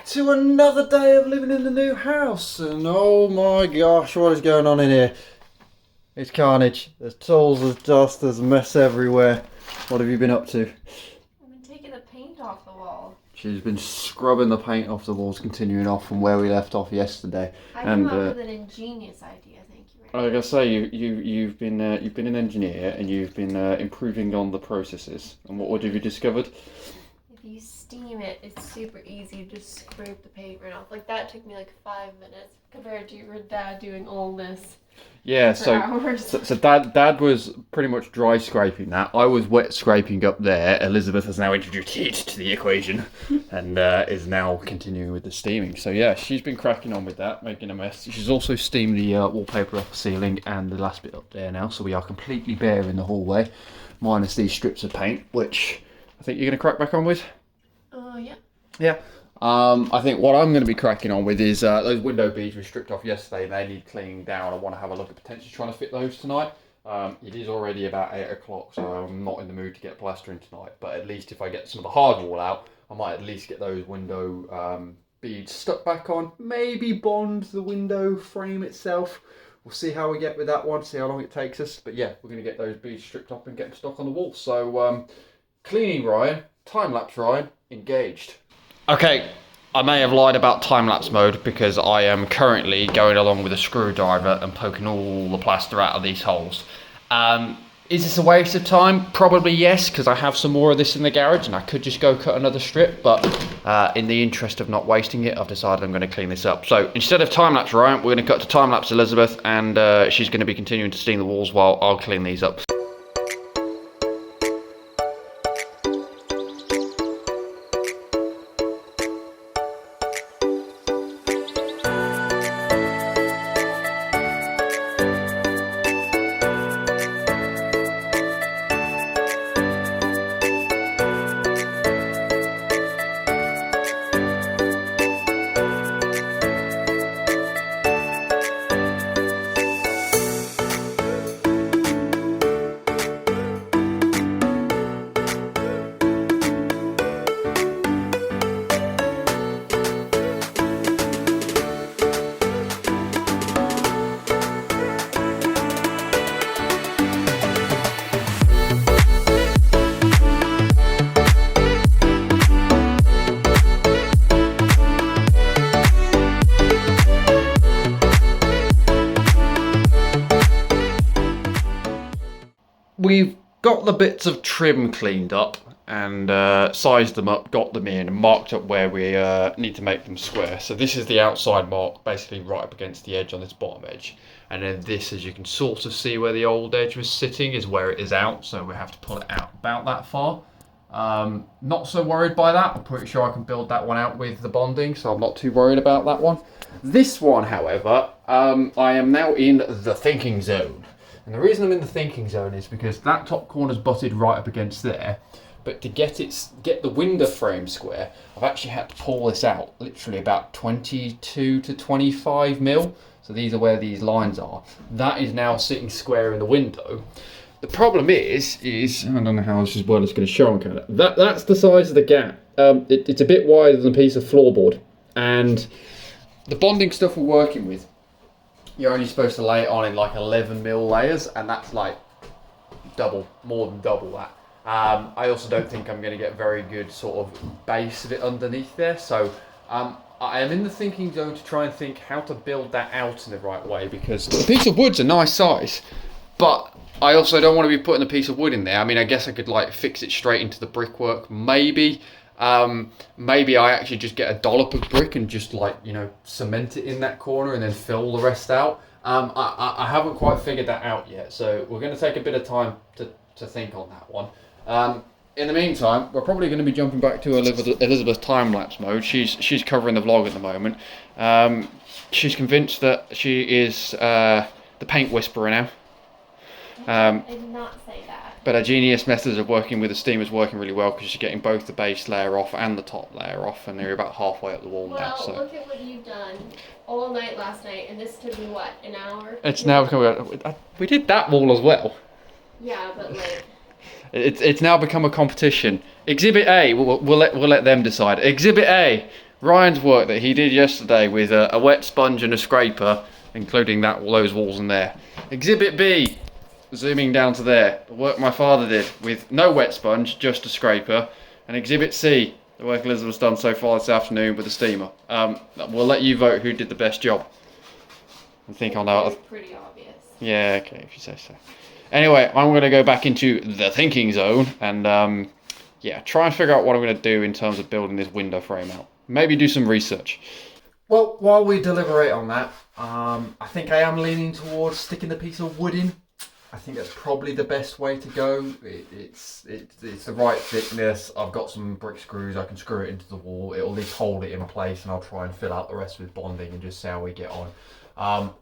to another day of living in the new house, and oh my gosh, what is going on in here? It's carnage. There's tools, there's dust, there's a mess everywhere. What have you been up to? I've been taking the paint off the wall. She's been scrubbing the paint off the walls, continuing off from where we left off yesterday. I came up with an ingenious idea, thank you. Like I say, you've been an engineer and you've been improving on the processes. And what have you discovered? If you steam it, it's super easy to just scrape the paint right off. Like that took me like 5 minutes compared to your dad doing all this. Yeah, so dad was pretty much dry scraping that. I was wet scraping up there. Elizabeth has now introduced heat to the equation and is now continuing with the steaming. So yeah, she's been cracking on with that, making a mess. She's also steamed the wallpaper off the ceiling and the last bit up there now. So we are completely bare in the hallway, minus these strips of paint, which I think you're going to crack back on with. Yeah. Yeah. I think what I'm going to be cracking on with is those window beads we stripped off yesterday. They need cleaning down. I want to have a look at potentially trying to fit those tonight. It is already about 8 o'clock, so I'm not in the mood to get plastering tonight. But at least if I get some of the hardwall out, I might at least get those window beads stuck back on. Maybe bond the window frame itself. We'll see how we get with that one, see how long it takes us. But yeah, we're going to get those beads stripped up and get them stuck on the wall. So cleaning Ryan, time-lapse Ryan, engaged. Okay, I may have lied about time-lapse mode because I am currently going along with a screwdriver and poking all the plaster out of these holes. Is this a waste of time? Probably yes, because I have some more of this in the garage and I could just go cut another strip, but in the interest of not wasting it, I've decided I'm going to clean this up. So instead of time-lapse Ryan, we're going to cut to time-lapse Elizabeth, and she's going to be continuing to steam the walls while I'll clean these up. We've got the bits of trim cleaned up and sized them up, got them in and marked up where we need to make them square. So this is the outside mark, basically right up against the edge on this bottom edge. And then this, as you can sort of see where the old edge was sitting, is where it is out. So we have to pull it out about that far. Not so worried by that. I'm pretty sure I can build that one out with the bonding, so I'm not too worried about that one. This one, however, I am now in the thinking zone. And the reason I'm in the thinking zone is because that top corner's butted right up against there, but to get the window frame square, I've actually had to pull this out literally about 22 to 25 mil. So these are where these lines are. That is now sitting square in the window. The problem is I don't know how this is well it's going to show on camera. That's the size of the gap. It's a bit wider than a piece of floorboard, and the bonding stuff we're working with, you're only supposed to lay it on in like 11 mil layers, and that's like more than double that. I also don't think I'm going to get very good sort of base of it underneath there. So I am in the thinking zone to try and think how to build that out in the right way, because the piece of wood's a nice size, but I also don't want to be putting a piece of wood in there. I mean, I guess I could like fix it straight into the brickwork, maybe. Maybe I actually just get a dollop of brick and just like, you know, cement it in that corner and then fill the rest out. I haven't quite figured that out yet, so we're going to take a bit of time to think on that one. In the meantime, we're probably going to be jumping back to Elizabeth's time-lapse mode. She's covering the vlog at the moment. She's convinced that she is the paint whisperer now. I did not say that. But our genius methods of working with the steam is working really well, because she's getting both the base layer off and the top layer off, and they're about halfway up the wall now. So look at what you've done all night last night, and this took me what, an hour? It's now becoming. We did that wall as well. Yeah, but like. It's now become a competition. Exhibit A, we'll let them decide. Exhibit A, Ryan's work that he did yesterday with a wet sponge and a scraper, including those walls in there. Exhibit B, zooming down to there, the work my father did with no wet sponge, just a scraper. And Exhibit C, the work Elizabeth's done so far this afternoon with the steamer. We'll let you vote who did the best job. I think I'll know. It's pretty obvious. Yeah, okay, if you say so. Anyway, I'm going to go back into the thinking zone and yeah, try and figure out what I'm going to do in terms of building this window frame out. Maybe do some research. Well, while we deliberate on that, I think I am leaning towards sticking the piece of wood in. I think that's probably the best way to go. It's the right thickness. I've got some brick screws. I can screw it into the wall. It'll at least hold it in place, and I'll try and fill out the rest with bonding and just see how we get on.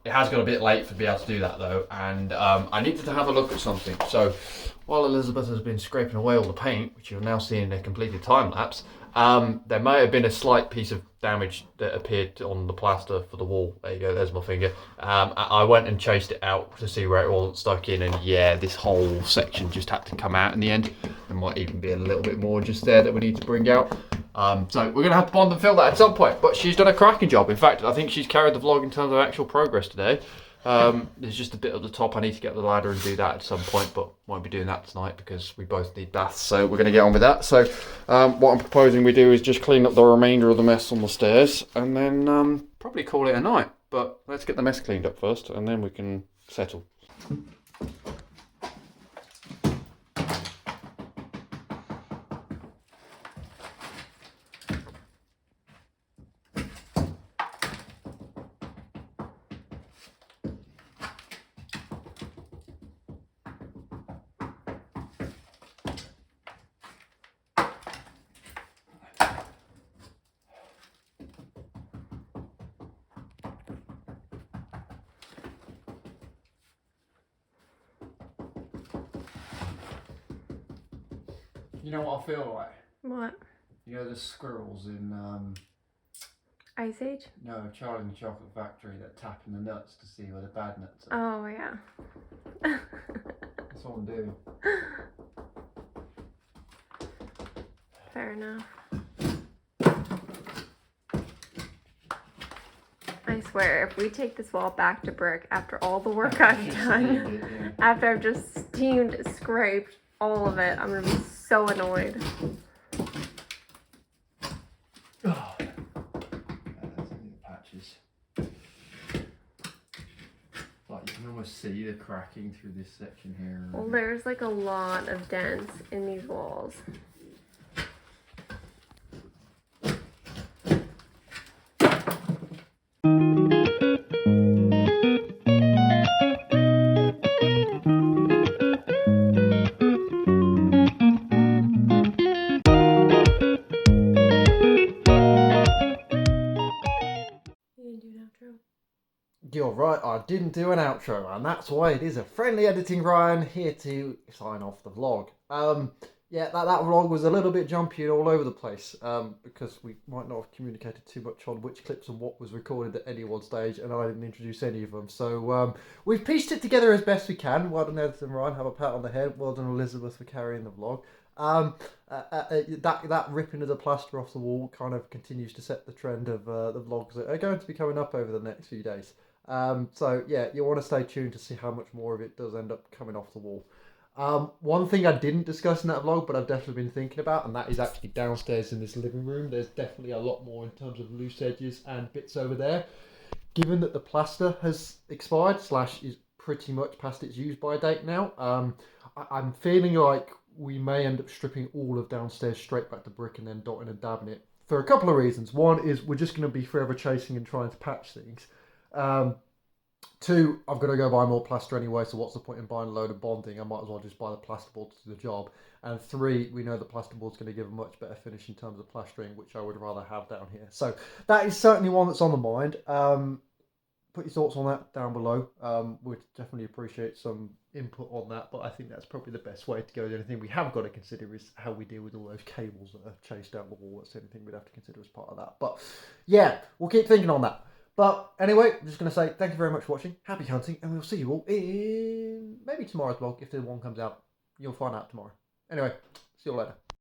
It has got a bit late for me able to do that though, and I needed to have a look at something. So while Elizabeth has been scraping away all the paint, which you'll now see in a completed time lapse, there may have been a slight piece of damage that appeared on the plaster for the wall. There you go, there's my finger. I went and chased it out to see where it wasn't stuck in, and yeah, this whole section just had to come out in the end. There might even be a little bit more just there that we need to bring out. So we're going to have to bond and fill that at some point, but she's done a cracking job. In fact, I think she's carried the vlog in terms of actual progress today. There's just a bit at the top. I need to get the ladder and do that at some point, but won't be doing that tonight because we both need baths, so we're going to get on with that. So what I'm proposing we do is just clean up the remainder of the mess on the stairs and then probably call it a night. But let's get the mess cleaned up first and then we can settle. You know what I feel like? What? You know the squirrels in Ice Age? no, Charlie and the Chocolate Factory that tapping the nuts to see where the bad nuts are. Oh yeah. That's what I'm doing. Fair enough. I swear, if we take this wall back to brick after all the work I've done, after I've just steamed, scraped all of it, I'm gonna be so annoyed. Oh, that's only the patches. Like you can almost see the cracking through this section here. Well, there's like a lot of dents in these walls. You're right, I didn't do an outro, and that's why it is a friendly editing Ryan here to sign off the vlog. Yeah, that vlog was a little bit jumpy and all over the place, because we might not have communicated too much on which clips and what was recorded at any one stage, and I didn't introduce any of them. So we've pieced it together as best we can. Well done, Edith and Ryan, have a pat on the head. Well done, Elizabeth, for carrying the vlog. That ripping of the plaster off the wall kind of continues to set the trend of the vlogs that are going to be coming up over the next few days. So yeah, you want to stay tuned to see how much more of it does end up coming off the wall. One thing I didn't discuss in that vlog, but I've definitely been thinking about, and that is actually downstairs in this living room. There's definitely a lot more in terms of loose edges and bits over there. Given that the plaster has expired, / is pretty much past its use by date now, I'm feeling like we may end up stripping all of downstairs straight back to brick and then dotting and dabbing it. For a couple of reasons. One is we're just going to be forever chasing and trying to patch things. 2, I've got to go buy more plaster anyway, so what's the point in buying a load of bonding? I might as well just buy the plasterboard to do the job. And 3, we know the plasterboard's going to give a much better finish in terms of plastering, which I would rather have down here. So that is certainly one that's on the mind. Put your thoughts on that down below. We'd definitely appreciate some input on that, but I think that's probably the best way to go. The only thing we have got to consider is how we deal with all those cables that are chased down the wall. That's the only thing we'd have to consider as part of that. But yeah, we'll keep thinking on that. But anyway, I'm just going to say thank you very much for watching. Happy hunting, and we'll see you all in maybe tomorrow's vlog. If the one comes out, you'll find out tomorrow. Anyway, see you all later.